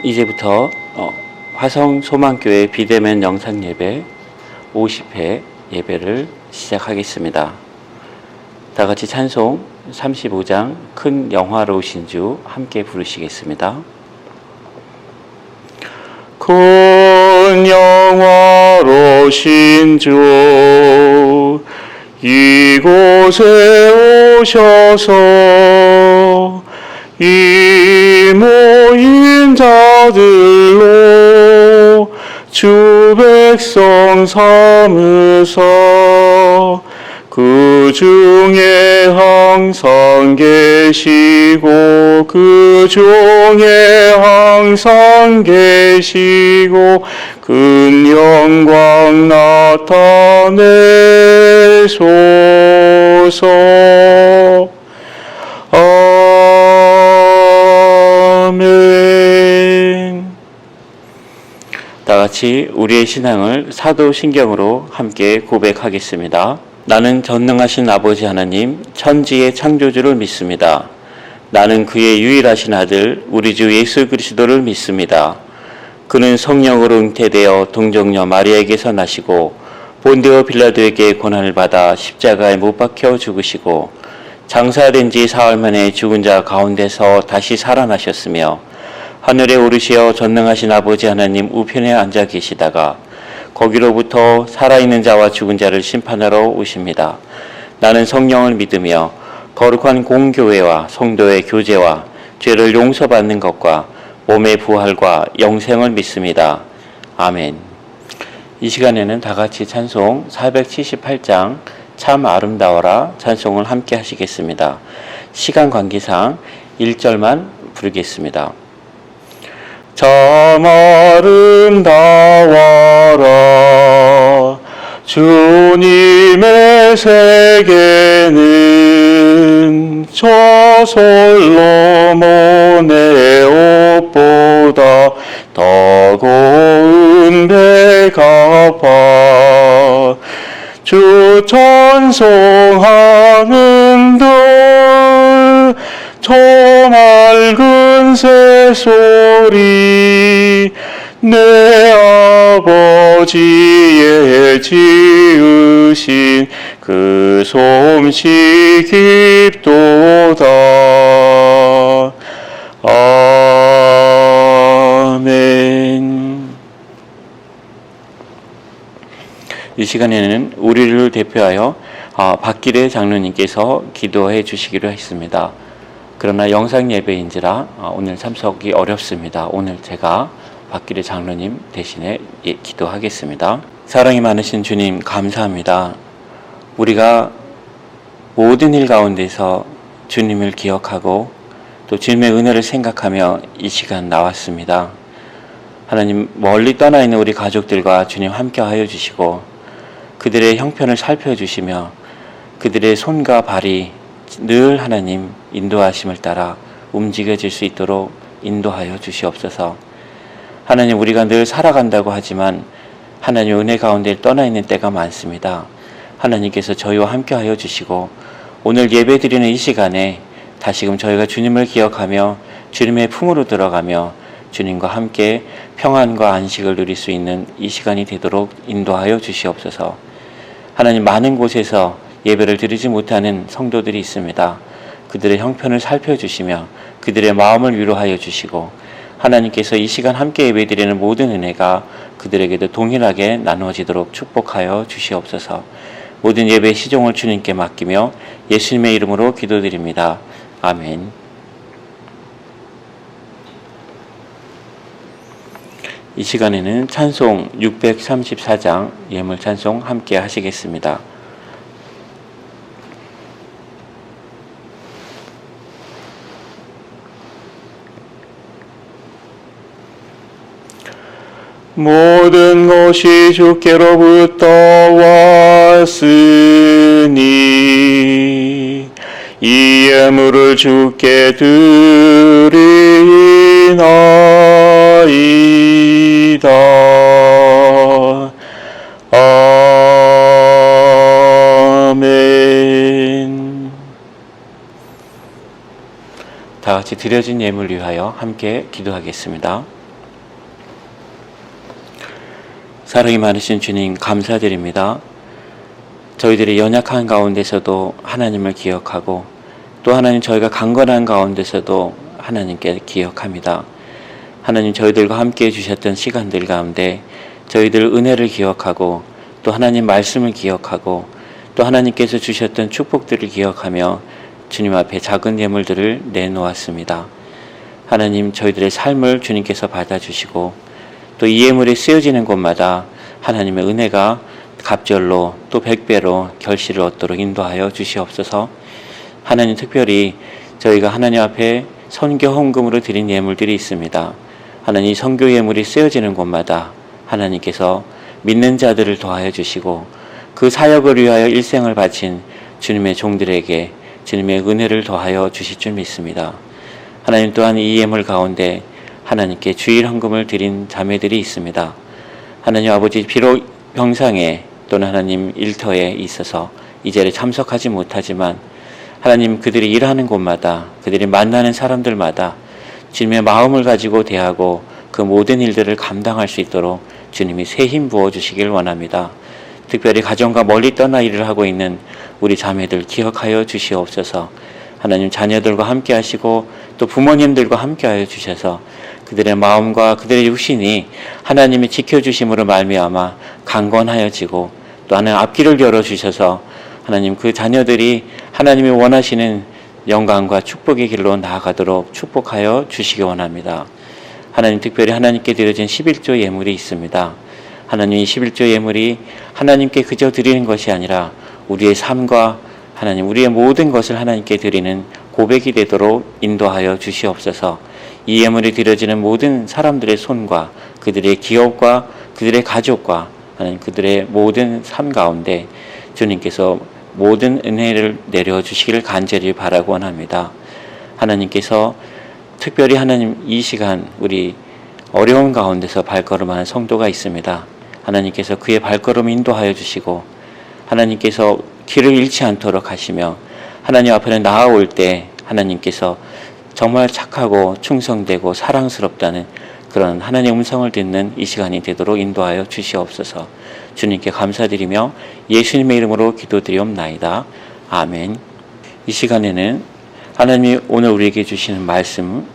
이제부터 화성소망교회 비대면 영상예배 50회 예배를 시작하겠습니다. 다같이 찬송 35장 큰 영화로우신 주 함께 부르시겠습니다. 큰 영화로우신 주 이곳에 오셔서 이 모인 자들로 주 백성 삼으사 그 중에 항상 계시고 그 중에 항상 계시고 큰 영광 나타내소서. 아멘. 다같이 우리의 신앙을 사도신경으로 함께 고백하겠습니다. 나는 전능하신 아버지 하나님 천지의 창조주를 믿습니다. 나는 그의 유일하신 아들 우리 주 예수 그리스도를 믿습니다. 그는 성령으로 잉태되어 동정녀 마리아에게서 나시고 본디오 빌라도에게 고난을 받아 십자가에 못 박혀 죽으시고 장사된 지 사흘 만에 죽은 자 가운데서 다시 살아나셨으며 하늘에 오르시어 전능하신 아버지 하나님 우편에 앉아 계시다가 거기로부터 살아있는 자와 죽은 자를 심판하러 오십니다. 나는 성령을 믿으며 거룩한 공교회와 성도의 교제와 죄를 용서받는 것과 몸의 부활과 영생을 믿습니다. 아멘. 이 시간에는 다같이 찬송 478장 참 아름다워라 찬송을 함께 하시겠습니다. 시간 관계상 1절만 부르겠습니다. 참 아름다워라 주님의 세계는 저 솔로몬의 옷보다 더 고운 배가 주 찬송하는들 저 맑은 새소리 내 아버지의 지으신 그 솜씨 깊도다. 아멘. 이 시간에는 우리를 대표하여 박기래 장로님께서 기도해 주시기로 했습니다. 그러나 영상 예배인지라 오늘 참석이 어렵습니다. 오늘 제가 박기래 장로님 대신에 기도하겠습니다. 사랑이 많으신 주님 감사합니다. 우리가 모든 일 가운데서 주님을 기억하고 또 주님의 은혜를 생각하며 이 시간 나왔습니다. 하나님 멀리 떠나 있는 우리 가족들과 주님 함께하여 주시고 그들의 형편을 살펴주시며 그들의 손과 발이 늘 하나님 인도하심을 따라 움직여질 수 있도록 인도하여 주시옵소서. 하나님 우리가 늘 살아간다고 하지만 하나님 은혜 가운데 떠나 있는 때가 많습니다. 하나님께서 저희와 함께하여 주시고 오늘 예배드리는 이 시간에 다시금 저희가 주님을 기억하며 주님의 품으로 들어가며 주님과 함께 평안과 안식을 누릴 수 있는 이 시간이 되도록 인도하여 주시옵소서. 하나님 많은 곳에서 예배를 드리지 못하는 성도들이 있습니다. 그들의 형편을 살펴주시며 그들의 마음을 위로하여 주시고 하나님께서 이 시간 함께 예배드리는 모든 은혜가 그들에게도 동일하게 나누어지도록 축복하여 주시옵소서. 모든 예배 시종을 주님께 맡기며 예수님의 이름으로 기도드립니다. 아멘. 이 시간에는 찬송 634장 예물 찬송 함께 하시겠습니다. 모든 것이 주께로부터 왔으니 이 예물을 주께 드리나이다. 아멘. 다 같이 드려진 예물 위하여 함께 기도하겠습니다. 사랑이 많으신 주님 감사드립니다. 저희들이 연약한 가운데서도 하나님을 기억하고 또 하나님 저희가 강건한 가운데서도 하나님께 기억합니다. 하나님 저희들과 함께 해주셨던 시간들 가운데 저희들 은혜를 기억하고 또 하나님 말씀을 기억하고 또 하나님께서 주셨던 축복들을 기억하며 주님 앞에 작은 예물들을 내놓았습니다. 하나님 저희들의 삶을 주님께서 받아주시고 또 이 예물이 쓰여지는 곳마다 하나님의 은혜가 갑절로 또 100배로 결실을 얻도록 인도하여 주시옵소서. 하나님 특별히 저희가 하나님 앞에 선교 헌금으로 드린 예물들이 있습니다. 하나님 선교 예물이 쓰여지는 곳마다 하나님께서 믿는 자들을 도하여 주시고 그 사역을 위하여 일생을 바친 주님의 종들에게 주님의 은혜를 더하여 주실 줄 믿습니다. 하나님 또한 이 예물 가운데 하나님께 주일 헌금을 드린 자매들이 있습니다. 하나님 아버지 비록 병상에 또는 하나님 일터에 있어서 이 자리에 참석하지 못하지만 하나님 그들이 일하는 곳마다 그들이 만나는 사람들마다 주님의 마음을 가지고 대하고 그 모든 일들을 감당할 수 있도록 주님이 새 힘 부어주시길 원합니다. 특별히 가정과 멀리 떠나 일을 하고 있는 우리 자매들 기억하여 주시옵소서. 하나님 자녀들과 함께 하시고 또 부모님들과 함께 하여 주셔서 그들의 마음과 그들의 육신이 하나님이 지켜주심으로 말미암아 강건하여지고 또 하나님 앞길을 열어주셔서 하나님 그 자녀들이 하나님이 원하시는 영광과 축복의 길로 나아가도록 축복하여 주시기 원합니다. 하나님 특별히 하나님께 드려진 11조 예물이 있습니다. 하나님 이 11조 예물이 하나님께 그저 드리는 것이 아니라 우리의 삶과 하나님 우리의 모든 것을 하나님께 드리는 고백이 되도록 인도하여 주시옵소서. 이 예물이 드려지는 모든 사람들의 손과 그들의 기업과 그들의 가족과 하나님 그들의 모든 삶 가운데 주님께서 모든 은혜를 내려주시기를 간절히 바라고 원합니다. 하나님께서 특별히 하나님 이 시간 우리 어려운 가운데서 발걸음하는 성도가 있습니다. 하나님께서 그의 발걸음 인도하여 주시고 하나님께서 길을 잃지 않도록 하시며 하나님 앞에 나아올 때 하나님께서 정말 착하고 충성되고 사랑스럽다는 그런 하나님의 음성을 듣는 이 시간이 되도록 인도하여 주시옵소서. 주님께 감사드리며 예수님의 이름으로 기도드리옵나이다. 아멘. 이 시간에는 하나님이 오늘 우리에게 주시는 말씀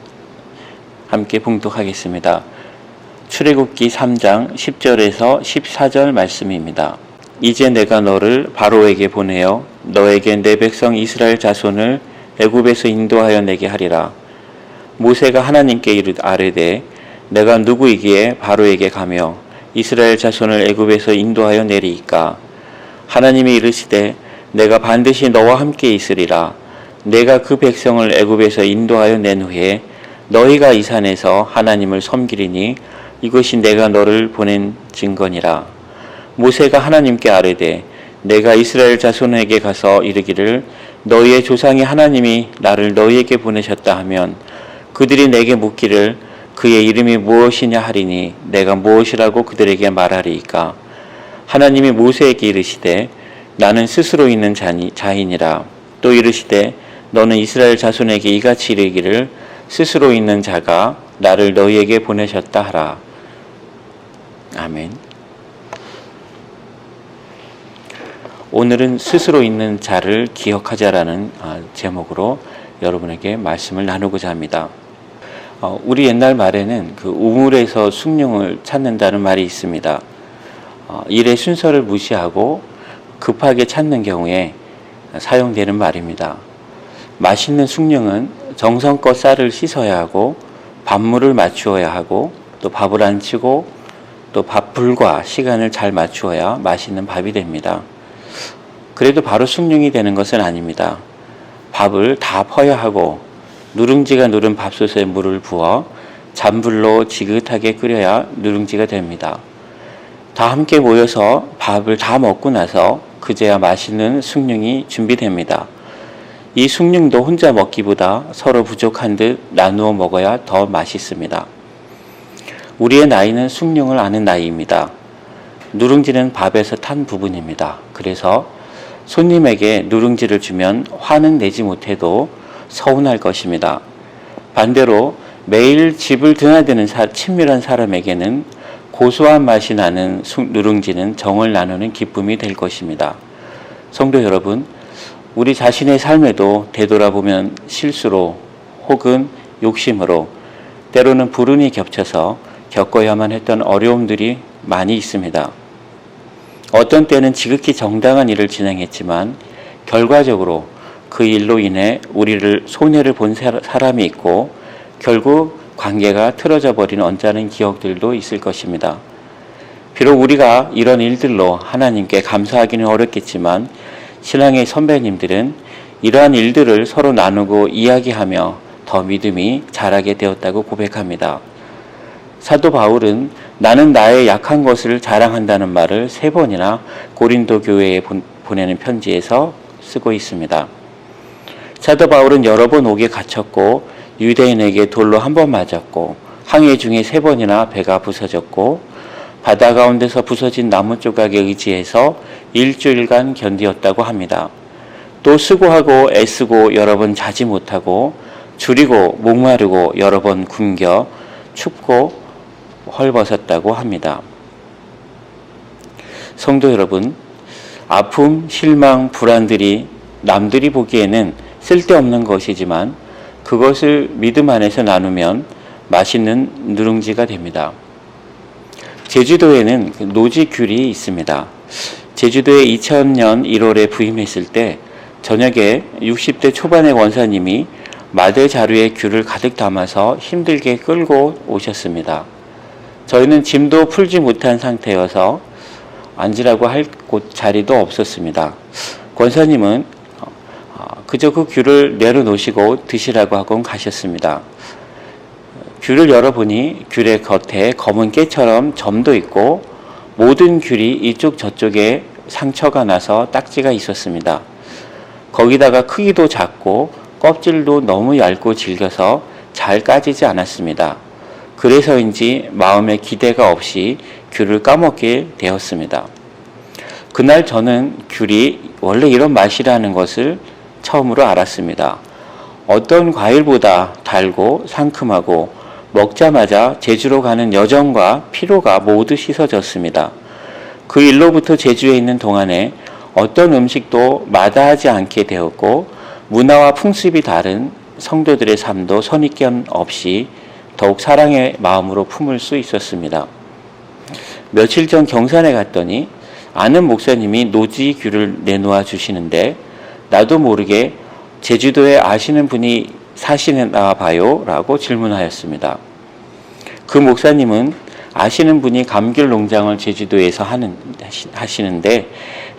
함께 봉독하겠습니다. 출애굽기 3장 10절에서 14절 말씀입니다. 이제 내가 너를 바로에게 보내어 너에게 내 백성 이스라엘 자손을 애굽에서 인도하여 내게 하리라. 모세가 하나님께 아뢰되 내가 누구이기에 바로에게 가며 이스라엘 자손을 애굽에서 인도하여 내리이까. 하나님이 이르시되 내가 반드시 너와 함께 있으리라. 내가 그 백성을 애굽에서 인도하여 낸 후에 너희가 이 산에서 하나님을 섬기리니 이것이 내가 너를 보낸 증거니라. 모세가 하나님께 아뢰되 내가 이스라엘 자손에게 가서 이르기를 너희의 조상의 하나님이 나를 너희에게 보내셨다 하면 그들이 내게 묻기를 그의 이름이 무엇이냐 하리니 내가 무엇이라고 그들에게 말하리이까. 하나님이 모세에게 이르시되 나는 스스로 있는 자이니라. 또 이르시되 너는 이스라엘 자손에게 이같이 이르기를 스스로 있는 자가 나를 너희에게 보내셨다 하라. 아멘. 오늘은 스스로 있는 자를 기억하자라는 제목으로 여러분에게 말씀을 나누고자 합니다. 우리 옛날 말에는 그 우물에서 숭늉을 찾는다는 말이 있습니다. 일의 순서를 무시하고 급하게 찾는 경우에 사용되는 말입니다. 맛있는 숭늉은 정성껏 쌀을 씻어야 하고 밥물을 맞추어야 하고 또 밥을 안 치고 또 밥불과 시간을 잘 맞추어야 맛있는 밥이 됩니다. 그래도 바로 숭늉이 되는 것은 아닙니다. 밥을 다 퍼야 하고 누룽지가 누른 밥솥에 물을 부어 잔불로 지긋하게 끓여야 누룽지가 됩니다. 다 함께 모여서 밥을 다 먹고 나서 그제야 맛있는 숭늉이 준비됩니다. 이 숭늉도 혼자 먹기보다 서로 부족한 듯 나누어 먹어야 더 맛있습니다. 우리의 나이는 숭늉을 아는 나이입니다. 누룽지는 밥에서 탄 부분입니다. 그래서 손님에게 누룽지를 주면 화는 내지 못해도 서운할 것입니다. 반대로 매일 집을 드나드는 친밀한 사람에게는 고소한 맛이 나는 누룽지는 정을 나누는 기쁨이 될 것입니다. 성도 여러분, 우리 자신의 삶에도 되돌아보면 실수로 혹은 욕심으로 때로는 불운이 겹쳐서 겪어야만 했던 어려움들이 많이 있습니다. 어떤 때는 지극히 정당한 일을 진행했지만 결과적으로 그 일로 인해 우리를 손해를 본 사람이 있고 결국 관계가 틀어져 버린 언짢은 기억들도 있을 것입니다. 비록 우리가 이런 일들로 하나님께 감사하기는 어렵겠지만 신앙의 선배님들은 이러한 일들을 서로 나누고 이야기하며 더 믿음이 자라게 되었다고 고백합니다. 사도 바울은 나는 나의 약한 것을 자랑한다는 말을 3번이나 고린도 교회에 보내는 편지에서 쓰고 있습니다. 사도 바울은 여러 번 옥에 갇혔고 유대인에게 돌로 1번 맞았고 항해 중에 3번이나 배가 부서졌고 바다 가운데서 부서진 나무 조각에 의지해서 일주일간 견디었다고 합니다. 또 수고하고 애쓰고 여러 번 자지 못하고 줄이고 목마르고 여러 번 굶겨 춥고 헐벗었다고 합니다. 성도 여러분, 아픔, 실망, 불안들이 남들이 보기에는 쓸데없는 것이지만 그것을 믿음 안에서 나누면 맛있는 누룽지가 됩니다. 제주도에는 노지 귤이 있습니다. 제주도에 2000년 1월에 부임했을 때 저녁에 60대 초반의 원사님이 마대 자루에 귤을 가득 담아서 힘들게 끌고 오셨습니다. 저희는 짐도 풀지 못한 상태여서 앉으라고 할 곳 자리도 없었습니다. 권사님은 그저 그 귤을 내려놓으시고 드시라고 하고 가셨습니다. 귤을 열어보니 귤의 겉에 검은 깨처럼 점도 있고 모든 귤이 이쪽 저쪽에 상처가 나서 딱지가 있었습니다. 거기다가 크기도 작고 껍질도 너무 얇고 질겨서 잘 까지지 않았습니다. 그래서인지 마음에 기대가 없이 귤을 까먹게 되었습니다. 그날 저는 귤이 원래 이런 맛이라는 것을 처음으로 알았습니다. 어떤 과일보다 달고 상큼하고 먹자마자 제주로 가는 여정과 피로가 모두 씻어졌습니다. 그 일로부터 제주에 있는 동안에 어떤 음식도 마다하지 않게 되었고 문화와 풍습이 다른 성도들의 삶도 선입견 없이 더욱 사랑의 마음으로 품을 수 있었습니다. 며칠 전 경산에 갔더니 아는 목사님이 노지 귤을 내놓아 주시는데 나도 모르게 제주도에 아시는 분이 사시나 봐요? 라고 질문하였습니다. 그 목사님은 아시는 분이 감귤 농장을 제주도에서 하시는데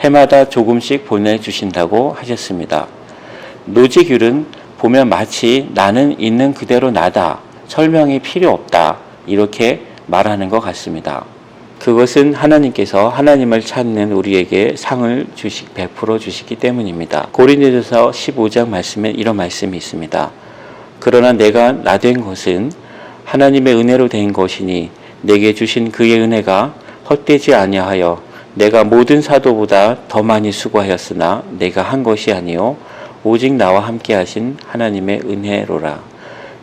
해마다 조금씩 보내주신다고 하셨습니다. 노지귤은 보면 마치 나는 있는 그대로 나다, 설명이 필요 없다 이렇게 말하는 것 같습니다. 그것은 하나님께서 하나님을 찾는 우리에게 상을 베풀어 주시기 때문입니다. 고린도전서 15장 말씀에 이런 말씀이 있습니다. 그러나 내가 나된 것은 하나님의 은혜로 된 것이니 내게 주신 그의 은혜가 헛되지 아니하여 내가 모든 사도보다 더 많이 수고하였으나 내가 한 것이 아니요 오직 나와 함께 하신 하나님의 은혜로라.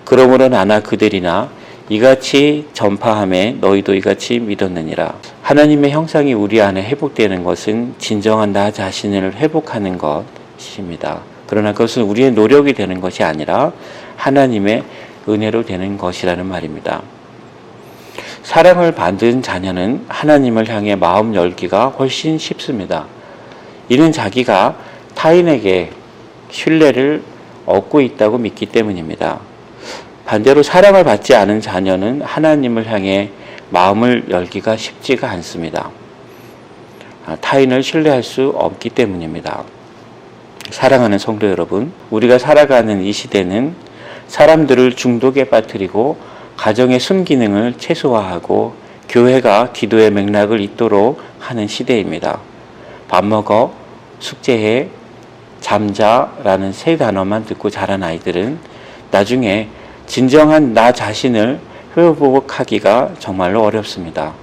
그러므로 나나 그들이나 이같이 전파함에 너희도 이같이 믿었느니라. 하나님의 형상이 우리 안에 회복되는 것은 진정한 나 자신을 회복하는 것입니다. 그러나 그것은 우리의 노력이 되는 것이 아니라 하나님의 은혜로 되는 것이라는 말입니다. 사랑을 받은 자녀는 하나님을 향해 마음 열기가 훨씬 쉽습니다. 이는 자기가 타인에게 신뢰를 얻고 있다고 믿기 때문입니다. 반대로 사랑을 받지 않은 자녀는 하나님을 향해 마음을 열기가 쉽지가 않습니다. 타인을 신뢰할 수 없기 때문입니다. 사랑하는 성도 여러분, 우리가 살아가는 이 시대는 사람들을 중독에 빠뜨리고 가정의 순기능을 최소화하고 교회가 기도의 맥락을 잇도록 하는 시대입니다. 밥 먹어, 숙제해, 잠자라는 3 단어만 듣고 자란 아이들은 나중에 진정한 나 자신을 회복하기가 정말로 어렵습니다.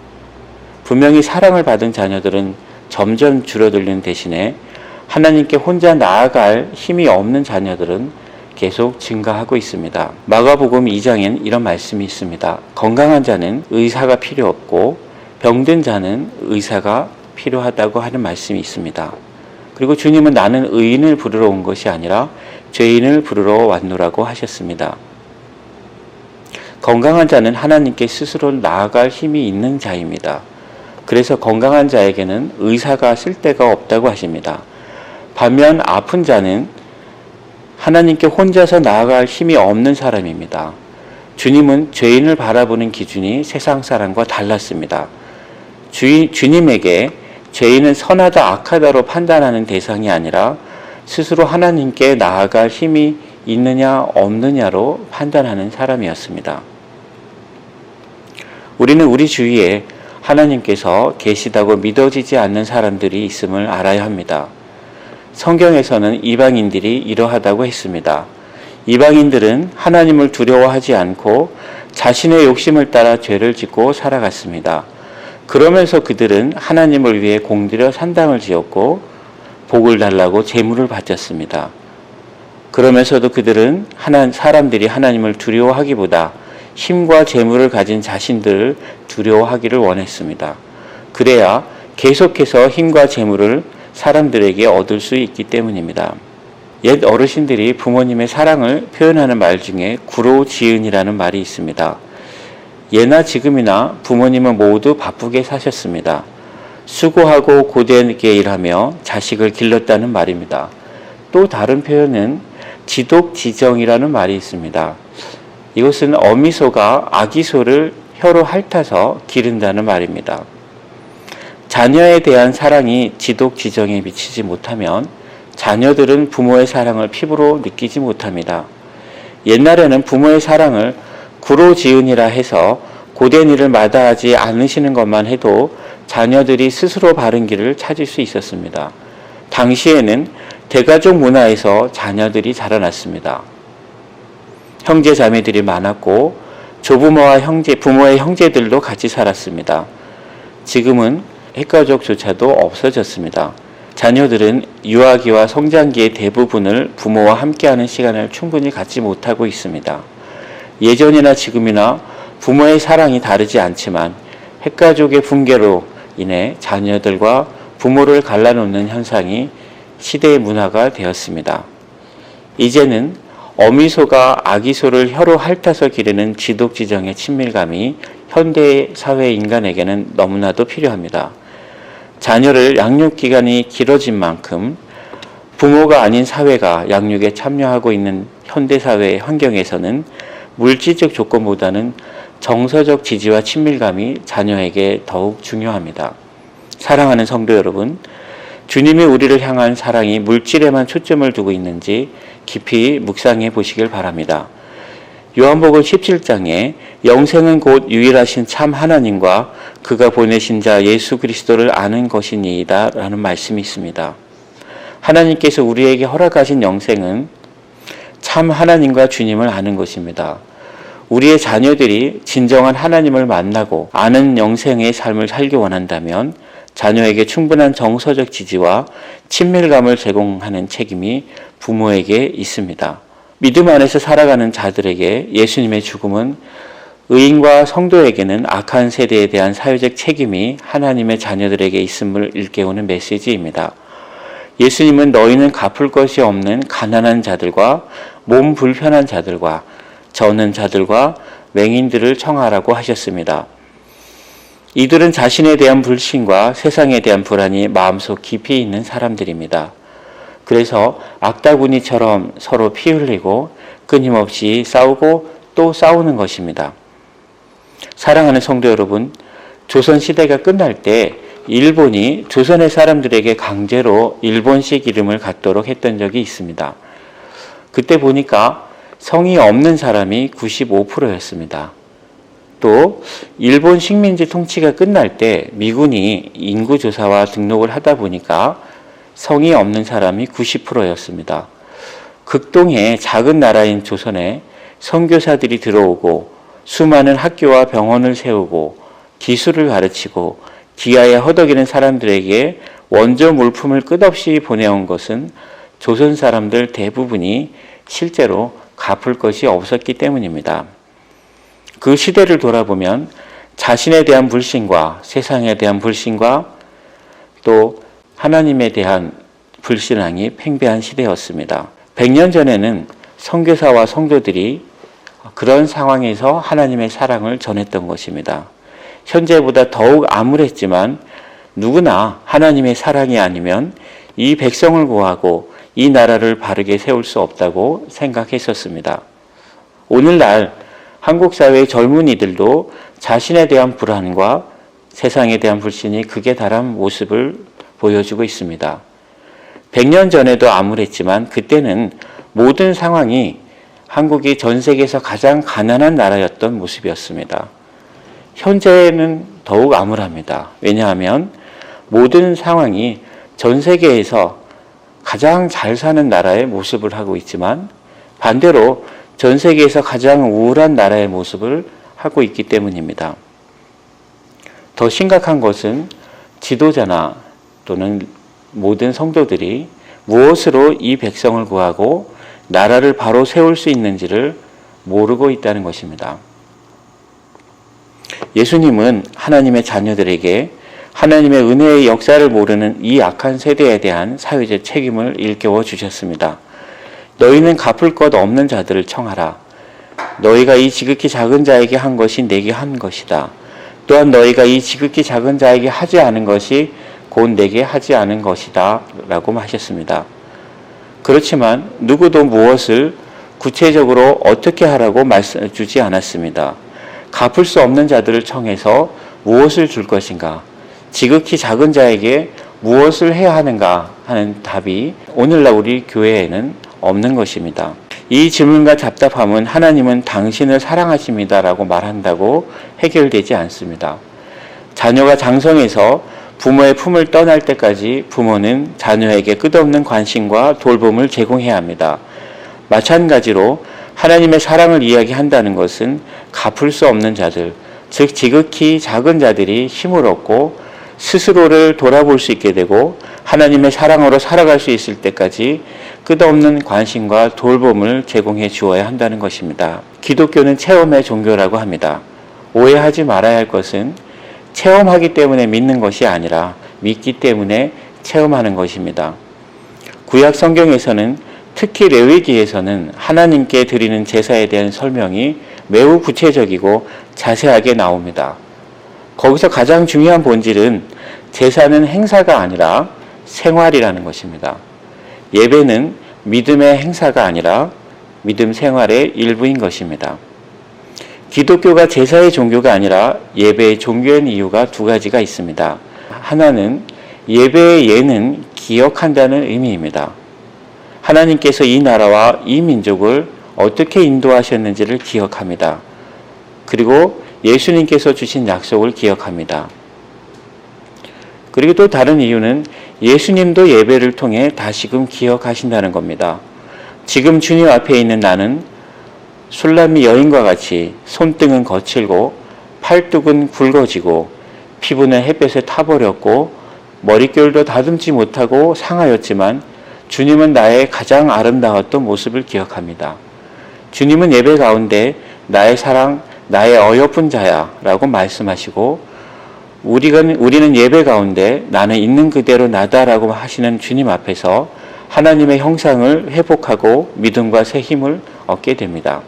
분명히 사랑을 받은 자녀들은 점점 줄어들는 대신에 하나님께 혼자 나아갈 힘이 없는 자녀들은 계속 증가하고 있습니다. 마가복음 2장엔 이런 말씀이 있습니다. 건강한 자는 의사가 필요 없고 병든 자는 의사가 필요하다고 하는 말씀이 있습니다. 그리고 주님은 나는 의인을 부르러 온 것이 아니라 죄인을 부르러 왔노라고 하셨습니다. 건강한 자는 하나님께 스스로 나아갈 힘이 있는 자입니다. 그래서 건강한 자에게는 의사가 쓸데가 없다고 하십니다. 반면 아픈 자는 하나님께 혼자서 나아갈 힘이 없는 사람입니다. 주님은 죄인을 바라보는 기준이 세상 사람과 달랐습니다. 주님에게 죄인은 선하다 악하다로 판단하는 대상이 아니라 스스로 하나님께 나아갈 힘이 있느냐 없느냐로 판단하는 사람이었습니다. 우리는 우리 주위에 하나님께서 계시다고 믿어지지 않는 사람들이 있음을 알아야 합니다. 성경에서는 이방인들이 이러하다고 했습니다. 이방인들은 하나님을 두려워하지 않고 자신의 욕심을 따라 죄를 짓고 살아갔습니다. 그러면서 그들은 하나님을 위해 공들여 산당을 지었고 복을 달라고 제물을 바쳤습니다. 그러면서도 그들은 사람들이 하나님을 두려워하기보다 힘과 재물을 가진 자신들을 두려워하기를 원했습니다. 그래야 계속해서 힘과 재물을 사람들에게 얻을 수 있기 때문입니다. 옛 어르신들이 부모님의 사랑을 표현하는 말 중에 구로지은이라는 말이 있습니다. 예나 지금이나 부모님은 모두 바쁘게 사셨습니다. 수고하고 고되게 일하며 자식을 길렀다는 말입니다. 또 다른 표현은 지독지정이라는 말이 있습니다. 이것은 어미소가 아기소를 혀로 핥아서 기른다는 말입니다. 자녀에 대한 사랑이 지독지정에 미치지 못하면 자녀들은 부모의 사랑을 피부로 느끼지 못합니다. 옛날에는 부모의 사랑을 구로지은이라 해서 고된 일을 마다하지 않으시는 것만 해도 자녀들이 스스로 바른 길을 찾을 수 있었습니다. 당시에는 대가족 문화에서 자녀들이 자라났습니다. 형제 자매들이 많았고 조부모와 부모의 형제들도 같이 살았습니다. 지금은 핵가족조차도 없어졌습니다. 자녀들은 유아기와 성장기의 대부분을 부모와 함께하는 시간을 충분히 갖지 못하고 있습니다. 예전이나 지금이나 부모의 사랑이 다르지 않지만 핵가족의 붕괴로 인해 자녀들과 부모를 갈라놓는 현상이 시대의 문화가 되었습니다. 이제는 어미소가 아기소를 혀로 핥아서 기르는 지독지정의 친밀감이 현대 사회 인간에게는 너무나도 필요합니다. 자녀를 양육 기간이 길어진 만큼 부모가 아닌 사회가 양육에 참여하고 있는 현대사회의 환경에서는 물질적 조건보다는 정서적 지지와 친밀감이 자녀에게 더욱 중요합니다. 사랑하는 성도 여러분, 주님이 우리를 향한 사랑이 물질에만 초점을 두고 있는지 깊이 묵상해 보시길 바랍니다. 요한복음 17장에 영생은 곧 유일하신 참 하나님과 그가 보내신 자 예수 그리스도를 아는 것이니이다 라는 말씀이 있습니다. 하나님께서 우리에게 허락하신 영생은 참 하나님과 주님을 아는 것입니다. 우리의 자녀들이 진정한 하나님을 만나고 아는 영생의 삶을 살기 원한다면 자녀에게 충분한 정서적 지지와 친밀감을 제공하는 책임이 부모에게 있습니다. 믿음 안에서 살아가는 자들에게 예수님의 죽음은 의인과 성도에게는 악한 세대에 대한 사회적 책임이 하나님의 자녀들에게 있음을 일깨우는 메시지입니다. 예수님은 너희는 갚을 것이 없는 가난한 자들과 몸 불편한 자들과 저는 자들과 맹인들을 청하라고 하셨습니다. 이들은 자신에 대한 불신과 세상에 대한 불안이 마음속 깊이 있는 사람들입니다. 그래서 악다구니처럼 서로 피 흘리고 끊임없이 싸우고 또 싸우는 것입니다. 사랑하는 성도 여러분, 조선시대가 끝날 때 일본이 조선의 사람들에게 강제로 일본식 이름을 갖도록 했던 적이 있습니다. 그때 보니까 성이 없는 사람이 95%였습니다. 또 일본 식민지 통치가 끝날 때 미군이 인구조사와 등록을 하다 보니까 성이 없는 사람이 90%였습니다. 극동의 작은 나라인 조선에 선교사들이 들어오고 수많은 학교와 병원을 세우고 기술을 가르치고 기아에 허덕이는 사람들에게 원조 물품을 끝없이 보내온 것은 조선 사람들 대부분이 실제로 갚을 것이 없었기 때문입니다. 그 시대를 돌아보면 자신에 대한 불신과 세상에 대한 불신과 또 하나님에 대한 불신앙이 팽배한 시대였습니다. 100년 전에는 선교사와 성도들이 그런 상황에서 하나님의 사랑을 전했던 것입니다. 현재보다 더욱 암울했지만 누구나 하나님의 사랑이 아니면 이 백성을 구하고 이 나라를 바르게 세울 수 없다고 생각했었습니다. 오늘날 한국 사회의 젊은이들도 자신에 대한 불안과 세상에 대한 불신이 극에 달한 모습을 보여주고 있습니다. 100년 전에도 암울했지만 그때는 모든 상황이 한국이 전 세계에서 가장 가난한 나라였던 모습이었습니다. 현재는 더욱 암울합니다. 왜냐하면 모든 상황이 전 세계에서 가장 잘 사는 나라의 모습을 하고 있지만 반대로 전 세계에서 가장 우울한 나라의 모습을 하고 있기 때문입니다. 더 심각한 것은 지도자나 또는 모든 성도들이 무엇으로 이 백성을 구하고 나라를 바로 세울 수 있는지를 모르고 있다는 것입니다. 예수님은 하나님의 자녀들에게 하나님의 은혜의 역사를 모르는 이 악한 세대에 대한 사회적 책임을 일깨워 주셨습니다. 너희는 갚을 것 없는 자들을 청하라. 너희가 이 지극히 작은 자에게 한 것이 내게 한 것이다. 또한 너희가 이 지극히 작은 자에게 하지 않은 것이 곧 내게 하지 않은 것이다. 라고 하셨습니다. 그렇지만 누구도 무엇을 구체적으로 어떻게 하라고 말씀 주지 않았습니다. 갚을 수 없는 자들을 청해서 무엇을 줄 것인가? 지극히 작은 자에게 무엇을 해야 하는가 하는 답이 오늘날 우리 교회에는 없는 것입니다. 이 질문과 답답함은 하나님은 당신을 사랑하십니다 라고 말한다고 해결되지 않습니다. 자녀가 장성해서 부모의 품을 떠날 때까지 부모는 자녀에게 끝없는 관심과 돌봄을 제공해야 합니다. 마찬가지로 하나님의 사랑을 이야기한다는 것은 갚을 수 없는 자들, 즉 지극히 작은 자들이 힘을 얻고 스스로를 돌아볼 수 있게 되고 하나님의 사랑으로 살아갈 수 있을 때까지 끝없는 관심과 돌봄을 제공해 주어야 한다는 것입니다. 기독교는 체험의 종교라고 합니다. 오해하지 말아야 할 것은 체험하기 때문에 믿는 것이 아니라 믿기 때문에 체험하는 것입니다. 구약 성경에서는 특히 레위기에서는 하나님께 드리는 제사에 대한 설명이 매우 구체적이고 자세하게 나옵니다. 거기서 가장 중요한 본질은 제사는 행사가 아니라 생활이라는 것입니다. 예배는 믿음의 행사가 아니라 믿음 생활의 일부인 것입니다. 기독교가 제사의 종교가 아니라 예배의 종교인 이유가 두 가지가 있습니다. 하나는 예배의 예는 기억한다는 의미입니다. 하나님께서 이 나라와 이 민족을 어떻게 인도하셨는지를 기억합니다. 그리고 예수님께서 주신 약속을 기억합니다. 그리고 또 다른 이유는 예수님도 예배를 통해 다시금 기억하신다는 겁니다. 지금 주님 앞에 있는 나는 술람미 여인과 같이 손등은 거칠고 팔뚝은 굵어지고 피부는 햇볕에 타버렸고 머릿결도 다듬지 못하고 상하였지만 주님은 나의 가장 아름다웠던 모습을 기억합니다. 주님은 예배 가운데 나의 사랑, 나의 어여쁜 자야 라고 말씀하시고 우리는 예배 가운데 나는 있는 그대로 나다라고 하시는 주님 앞에서 하나님의 형상을 회복하고 믿음과 새 힘을 얻게 됩니다.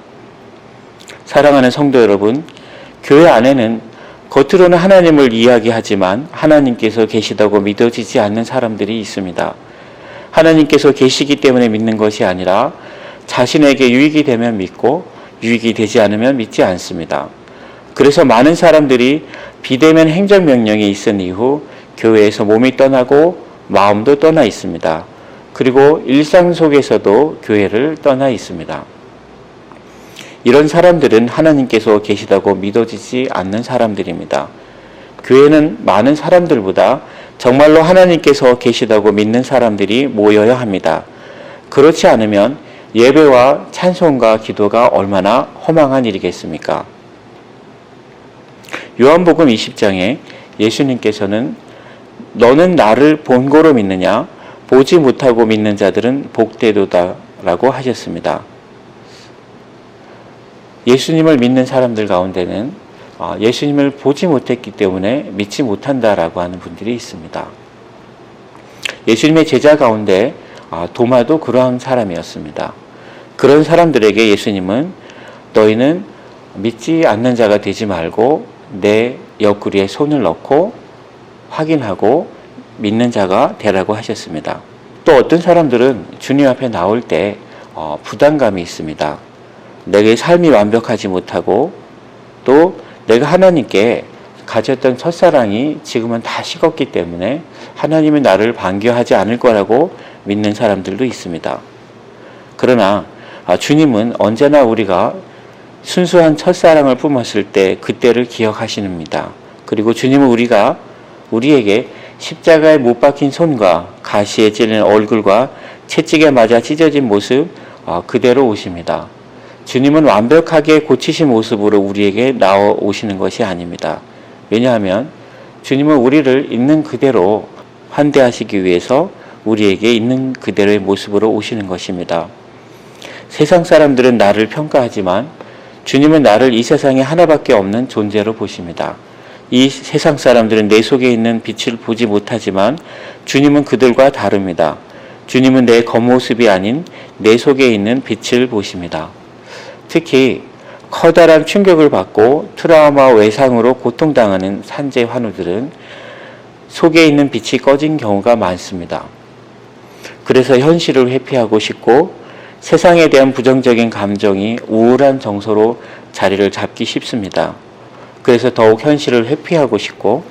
사랑하는 성도 여러분, 교회 안에는 겉으로는 하나님을 이야기하지만 하나님께서 계시다고 믿어지지 않는 사람들이 있습니다. 하나님께서 계시기 때문에 믿는 것이 아니라 자신에게 유익이 되면 믿고 유익이 되지 않으면 믿지 않습니다. 그래서 많은 사람들이 비대면 행정명령이 있은 이후 교회에서 몸이 떠나고 마음도 떠나 있습니다. 그리고 일상 속에서도 교회를 떠나 있습니다. 이런 사람들은 하나님께서 계시다고 믿어지지 않는 사람들입니다. 교회는 많은 사람들보다 정말로 하나님께서 계시다고 믿는 사람들이 모여야 합니다. 그렇지 않으면 예배와 찬송과 기도가 얼마나 허망한 일이겠습니까? 요한복음 20장에 예수님께서는 너는 나를 본고로 믿느냐? 보지 못하고 믿는 자들은 복되도다 라고 하셨습니다. 예수님을 믿는 사람들 가운데는 예수님을 보지 못했기 때문에 믿지 못한다라고 하는 분들이 있습니다. 예수님의 제자 가운데 도마도 그러한 사람이었습니다. 그런 사람들에게 예수님은 너희는 믿지 않는 자가 되지 말고 내 옆구리에 손을 넣고 확인하고 믿는 자가 되라고 하셨습니다. 또 어떤 사람들은 주님 앞에 나올 때 부담감이 있습니다. 내게 삶이 완벽하지 못하고 또 내가 하나님께 가졌던 첫사랑이 지금은 다 식었기 때문에 하나님이 나를 반겨하지 않을 거라고 믿는 사람들도 있습니다. 그러나 주님은 언제나 우리가 순수한 첫사랑을 뿜었을 때 그때를 기억하십니다. 그리고 주님은 우리에게 십자가에 못 박힌 손과 가시에 찔린 얼굴과 채찍에 맞아 찢어진 모습 그대로 오십니다. 주님은 완벽하게 고치신 모습으로 우리에게 나오시는 것이 아닙니다. 왜냐하면 주님은 우리를 있는 그대로 환대하시기 위해서 우리에게 있는 그대로의 모습으로 오시는 것입니다. 세상 사람들은 나를 평가하지만 주님은 나를 이 세상에 하나밖에 없는 존재로 보십니다. 이 세상 사람들은 내 속에 있는 빛을 보지 못하지만 주님은 그들과 다릅니다. 주님은 내 겉모습이 아닌 내 속에 있는 빛을 보십니다. 특히 커다란 충격을 받고 트라우마 외상으로 고통당하는 산재 환우들은 속에 있는 빛이 꺼진 경우가 많습니다. 그래서 현실을 회피하고 싶고 세상에 대한 부정적인 감정이 우울한 정서로 자리를 잡기 쉽습니다. 그래서 더욱 현실을 회피하고 싶고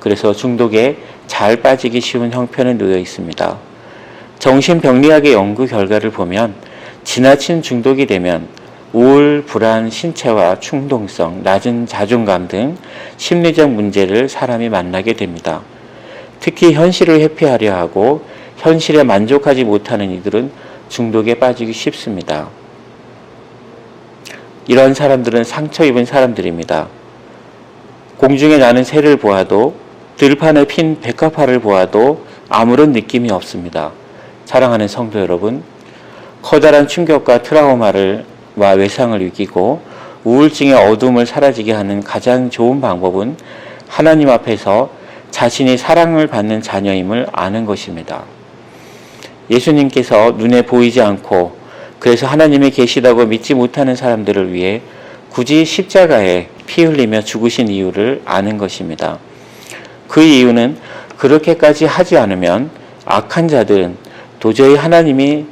그래서 중독에 잘 빠지기 쉬운 형편에 놓여 있습니다. 정신병리학의 연구 결과를 보면 지나친 중독이 되면 우울, 불안, 신체화, 충동성, 낮은 자존감 등 심리적 문제를 사람이 만나게 됩니다. 특히 현실을 회피하려 하고 현실에 만족하지 못하는 이들은 중독에 빠지기 쉽습니다. 이런 사람들은 상처 입은 사람들입니다. 공중에 나는 새를 보아도 들판에 핀 백합화를 보아도 아무런 느낌이 없습니다. 사랑하는 성도 여러분, 커다란 충격과 트라우마와 외상을 이기고 우울증의 어둠을 사라지게 하는 가장 좋은 방법은 하나님 앞에서 자신이 사랑을 받는 자녀임을 아는 것입니다. 예수님께서 눈에 보이지 않고 그래서 하나님이 계시다고 믿지 못하는 사람들을 위해 굳이 십자가에 피 흘리며 죽으신 이유를 아는 것입니다. 그 이유는 그렇게까지 하지 않으면 악한 자들은 도저히 하나님이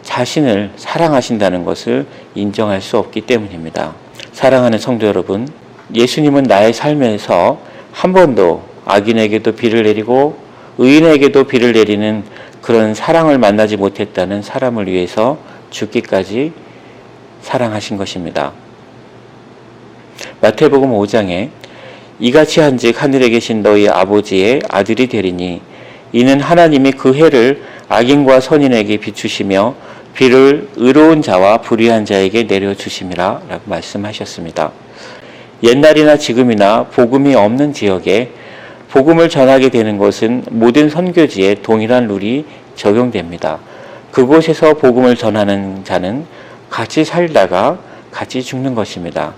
자신을 사랑하신다는 것을 인정할 수 없기 때문입니다. 사랑하는 성도 여러분, 예수님은 나의 삶에서 한 번도 악인에게도 비를 내리고 의인에게도 비를 내리는 그런 사랑을 만나지 못했다는 사람을 위해서 죽기까지 사랑하신 것입니다. 마태복음 5장에 이같이 한즉 하늘에 계신 너희 아버지의 아들이 되리니 이는 하나님이 그 해를 악인과 선인에게 비추시며 비를 의로운 자와 불의한 자에게 내려주심이라 라고 말씀하셨습니다. 옛날이나 지금이나 복음이 없는 지역에 복음을 전하게 되는 것은 모든 선교지에 동일한 룰이 적용됩니다. 그곳에서 복음을 전하는 자는 같이 살다가 같이 죽는 것입니다.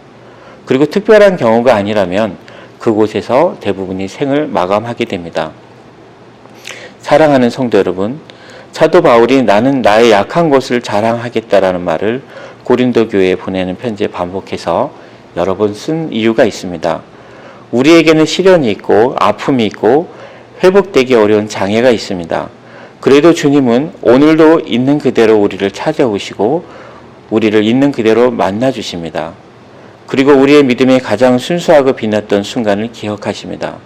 그리고 특별한 경우가 아니라면 그곳에서 대부분이 생을 마감하게 됩니다. 사랑하는 성도 여러분, 사도 바울이 나는 나의 약한 것을 자랑하겠다라는 말을 고린도 교회에 보내는 편지에 반복해서 여러 번 쓴 이유가 있습니다. 우리에게는 시련이 있고 아픔이 있고 회복되기 어려운 장애가 있습니다. 그래도 주님은 오늘도 있는 그대로 우리를 찾아오시고 우리를 있는 그대로 만나주십니다. 그리고 우리의 믿음이 가장 순수하고 빛났던 순간을 기억하십니다.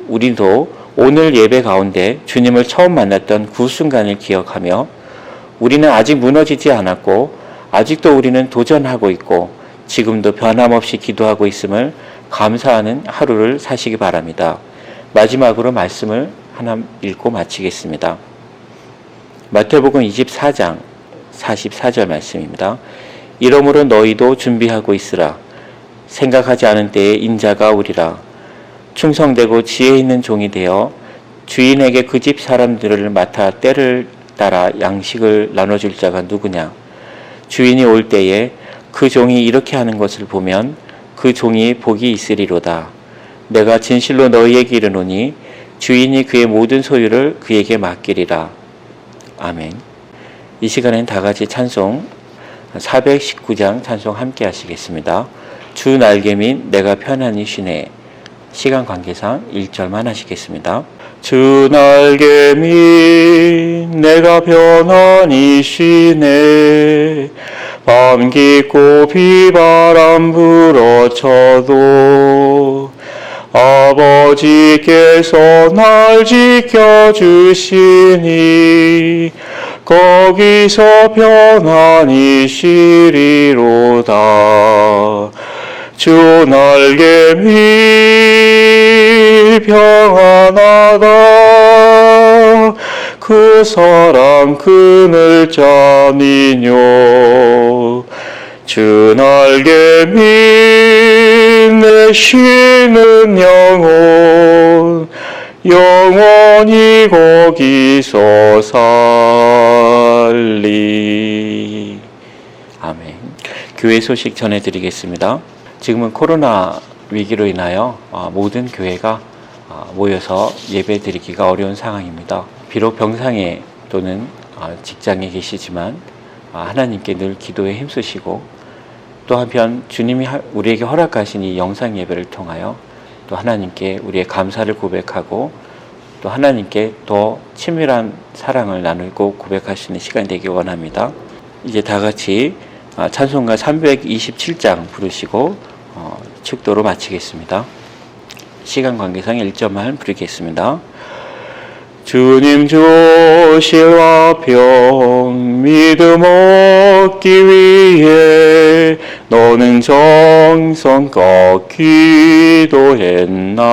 우리도 오늘 예배 가운데 주님을 처음 만났던 그 순간을 기억하며 우리는 아직 무너지지 않았고 아직도 우리는 도전하고 있고 지금도 변함없이 기도하고 있음을 감사하는 하루를 사시기 바랍니다. 마지막으로 말씀을 하나 읽고 마치겠습니다. 마태복음 24장 44절 말씀입니다. 이러므로 너희도 준비하고 있으라. 생각하지 않은 때에 인자가 오리라. 충성되고 지혜 있는 종이 되어 주인에게 그 집 사람들을 맡아 때를 따라 양식을 나눠줄 자가 누구냐. 주인이 올 때에 그 종이 이렇게 하는 것을 보면 그 종이 복이 있으리로다. 내가 진실로 너희에게 이르노니 주인이 그의 모든 소유를 그에게 맡기리라. 아멘. 이 시간엔 다 같이 찬송 419장 찬송 함께 하시겠습니다. 주 날개 및 내가 편안히 쉬네. 시간 관계상 1절만 하시겠습니다. 주 날개 및 내가 편안히 쉬네. 밤 깊고 비바람 불어쳐도 아버지께서 날 지켜주시니 거기서 편안히 쉬리로다. 주 날개 및 평안하다. 그 사랑 그늘 잠이뇨. 주 날개 및 내 쉬는 영혼 영원히 거기서 살리. 아멘. 교회 소식 전해드리겠습니다. 지금은 코로나 위기로 인하여 모든 교회가 모여서 예배 드리기가 어려운 상황입니다. 비록 병상에 또는 직장에 계시지만 하나님께 늘 기도에 힘쓰시고 또 한편 주님이 우리에게 허락하신 이 영상 예배를 통하여 또 하나님께 우리의 감사를 고백하고 또 하나님께 더 친밀한 사랑을 나누고 고백할 수 있는 시간이 되기 원합니다. 이제 다 같이 찬송가 327장 부르시고 축도로 마치겠습니다. 시간 관계상 1절만 부르겠습니다. 주님 조실과 평 믿음 얻기 위해 너는 정성껏 기도했나.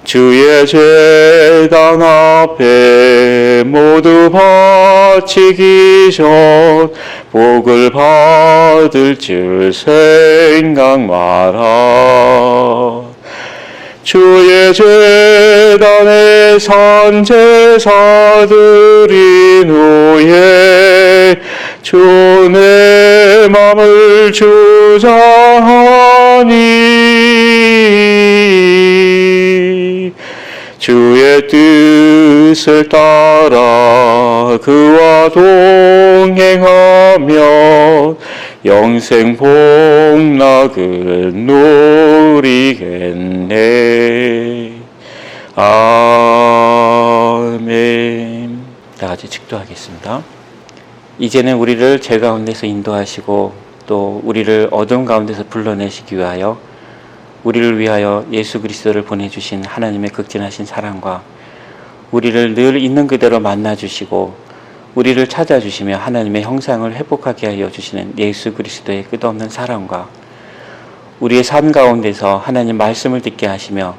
주의 제단 앞에 모두 바치기 전 복을 받을 줄 생각 마라. 주의 제단에 산제사드린 후에 주 내 맘을 주장하니 주의 뜻을 따라 그와 동행하면 영생 복락을 누리겠네. 아멘. 다 같이 축도하겠습니다. 이제는 우리를 죄 가운데서 인도하시고 또 우리를 어둠 가운데서 불러내시기 위하여 우리를 위하여 예수 그리스도를 보내주신 하나님의 극진하신 사랑과 우리를 늘 있는 그대로 만나주시고 우리를 찾아주시며 하나님의 형상을 회복하게 하여 주시는 예수 그리스도의 끝없는 사랑과 우리의 삶 가운데서 하나님 말씀을 듣게 하시며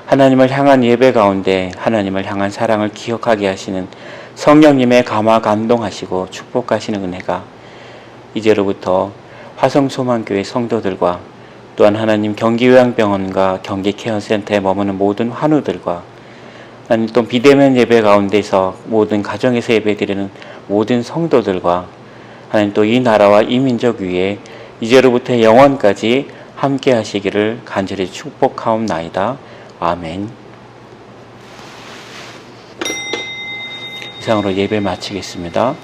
하나님을 향한 예배 가운데 하나님을 향한 사랑을 기억하게 하시는 성령님의 감화 감동하시고 축복하시는 은혜가 이제로부터 화성소망교회 성도들과 또한 하나님 경기요양병원과 경기케어센터에 머무는 모든 환우들과 하나님 또 비대면 예배 가운데서 모든 가정에서 예배드리는 모든 성도들과 하나님 또 이 나라와 이 민족 위에 이제로부터 영원까지 함께 하시기를 간절히 축복하옵나이다. 아멘. 이상으로 예배 마치겠습니다.